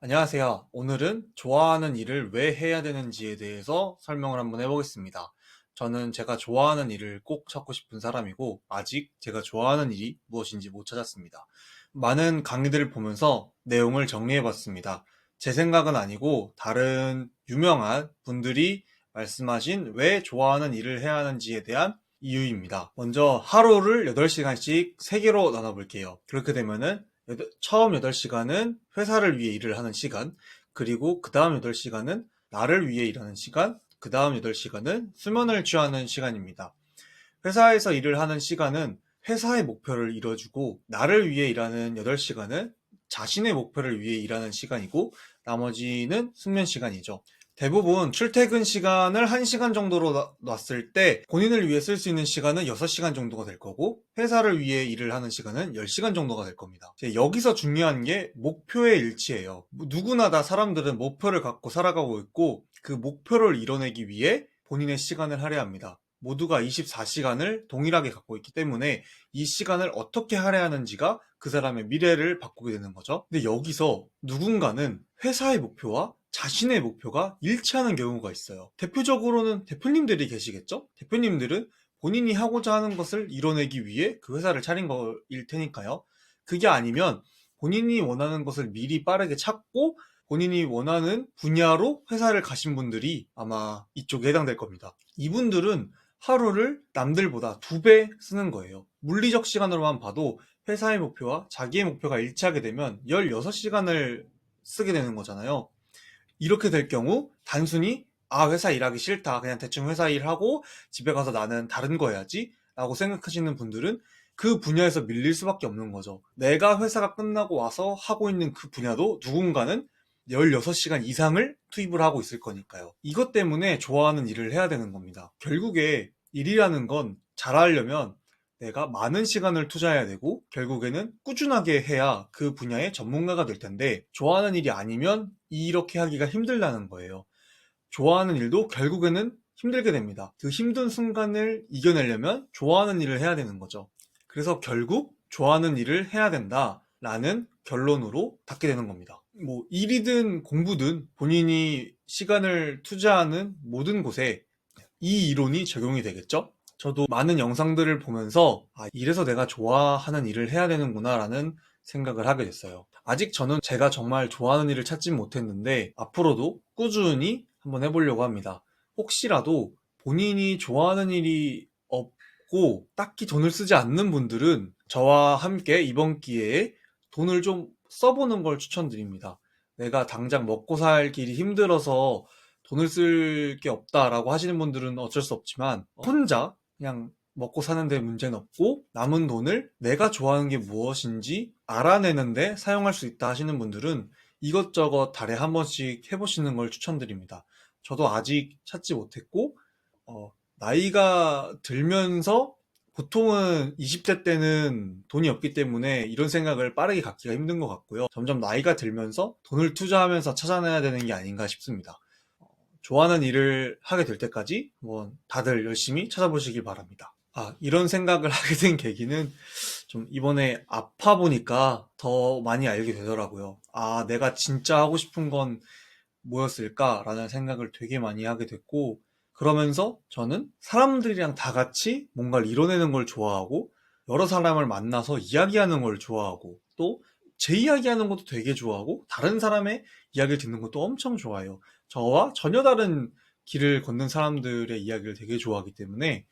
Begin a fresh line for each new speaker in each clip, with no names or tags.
안녕하세요. 오늘은 좋아하는 일을 왜 해야 되는지에 대해서 설명을 한번 해보겠습니다. 저는 제가 좋아하는 일을 꼭 찾고 싶은 사람이고, 아직 제가 좋아하는 일이 무엇인지 못 찾았습니다. 많은 강의들을 보면서 내용을 정리해봤습니다. 제 생각은 아니고, 다른 유명한 분들이 말씀하신 왜 좋아하는 일을 해야 하는지에 대한 이유입니다. 먼저 하루를 8시간씩 3개로 나눠볼게요. 그렇게 되면은 처음 8시간은 회사를 위해 일을 하는 시간, 그리고 그 다음 8시간은 나를 위해 일하는 시간, 그 다음 8시간은 수면을 취하는 시간입니다. 회사에서 일을 하는 시간은 회사의 목표를 이뤄주고, 나를 위해 일하는 8시간은 자신의 목표를 위해 일하는 시간이고, 나머지는 숙면 시간이죠. 대부분 출퇴근 시간을 1시간 정도로 놨을 때 본인을 위해 쓸 수 있는 시간은 6시간 정도가 될 거고, 회사를 위해 일을 하는 시간은 10시간 정도가 될 겁니다. 여기서 중요한 게 목표의 일치예요. 누구나 다 사람들은 목표를 갖고 살아가고 있고, 그 목표를 이뤄내기 위해 본인의 시간을 할애합니다. 모두가 24시간을 동일하게 갖고 있기 때문에 이 시간을 어떻게 할애하는지가 그 사람의 미래를 바꾸게 되는 거죠. 근데 여기서 누군가는 회사의 목표와 자신의 목표가 일치하는 경우가 있어요. 대표적으로는 대표님들이 계시겠죠? 대표님들은 본인이 하고자 하는 것을 이뤄내기 위해 그 회사를 차린 거일 테니까요. 그게 아니면 본인이 원하는 것을 미리 빠르게 찾고 본인이 원하는 분야로 회사를 가신 분들이 아마 이쪽에 해당될 겁니다. 이분들은 하루를 남들보다 2배 쓰는 거예요. 물리적 시간으로만 봐도 회사의 목표와 자기의 목표가 일치하게 되면 16시간을 쓰게 되는 거잖아요. 이렇게 될 경우 단순히 회사 일하기 싫다, 그냥 대충 회사 일하고 집에 가서 나는 다른 거 해야지 라고 생각하시는 분들은 그 분야에서 밀릴 수밖에 없는 거죠. 내가 회사가 끝나고 와서 하고 있는 그 분야도 누군가는 16시간 이상을 투입을 하고 있을 거니까요. 이것 때문에 좋아하는 일을 해야 되는 겁니다. 결국에 일이라는 건 잘하려면 내가 많은 시간을 투자해야 되고, 결국에는 꾸준하게 해야 그 분야의 전문가가 될 텐데, 좋아하는 일이 아니면 이렇게 하기가 힘들다는 거예요. 좋아하는 일도 결국에는 힘들게 됩니다. 그 힘든 순간을 이겨내려면 좋아하는 일을 해야 되는 거죠. 그래서 결국 좋아하는 일을 해야 된다라는 결론으로 닿게 되는 겁니다. 일이든 공부든 본인이 시간을 투자하는 모든 곳에 이 이론이 적용이 되겠죠? 저도 많은 영상들을 보면서 이래서 내가 좋아하는 일을 해야 되는구나 라는 생각을 하게 됐어요. 아직 저는 제가 정말 좋아하는 일을 찾진 못했는데 앞으로도 꾸준히 한번 해보려고 합니다. 혹시라도 본인이 좋아하는 일이 없고 딱히 돈을 쓰지 않는 분들은 저와 함께 이번 기회에 돈을 좀 써보는 걸 추천드립니다. 내가 당장 먹고 살 길이 힘들어서 돈을 쓸 게 없다라고 하시는 분들은 어쩔 수 없지만, 혼자 그냥 먹고 사는데 문제는 없고 남은 돈을 내가 좋아하는 게 무엇인지 알아내는데 사용할 수 있다 하시는 분들은 이것저것 달에 한 번씩 해보시는 걸 추천드립니다. 저도 아직 찾지 못했고, 나이가 들면서 보통은 20대 때는 돈이 없기 때문에 이런 생각을 빠르게 갖기가 힘든 것 같고요. 점점 나이가 들면서 돈을 투자하면서 찾아내야 되는 게 아닌가 싶습니다. 좋아하는 일을 하게 될 때까지 다들 열심히 찾아보시길 바랍니다. 이런 생각을 하게 된 계기는 좀 이번에 아파 보니까 더 많이 알게 되더라고요. 내가 진짜 하고 싶은 건 뭐였을까라는 생각을 되게 많이 하게 됐고, 그러면서 저는 사람들이랑 다 같이 뭔가를 이뤄내는 걸 좋아하고, 여러 사람을 만나서 이야기하는 걸 좋아하고, 또 제 이야기하는 것도 되게 좋아하고, 다른 사람의 이야기를 듣는 것도 엄청 좋아해요. 저와 전혀 다른 길을 걷는 사람들의 이야기를 되게 좋아하기 때문에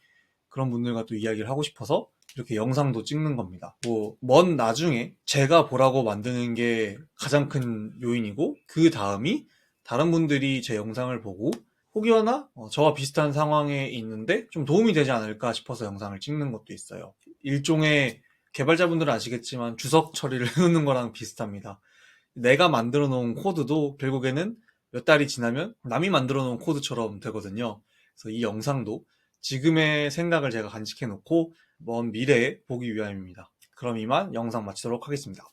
그런 분들과 또 이야기를 하고 싶어서 이렇게 영상도 찍는 겁니다. 먼 나중에 제가 보라고 만드는 게 가장 큰 요인이고, 그 다음이 다른 분들이 제 영상을 보고 혹여나 저와 비슷한 상황에 있는데 좀 도움이 되지 않을까 싶어서 영상을 찍는 것도 있어요. 일종의, 개발자분들은 아시겠지만 주석 처리를 해놓는 거랑 비슷합니다. 내가 만들어 놓은 코드도 결국에는 몇 달이 지나면 남이 만들어 놓은 코드처럼 되거든요. 그래서 이 영상도 지금의 생각을 제가 간직해 놓고 먼 미래에 보기 위함입니다. 그럼 이만 영상 마치도록 하겠습니다.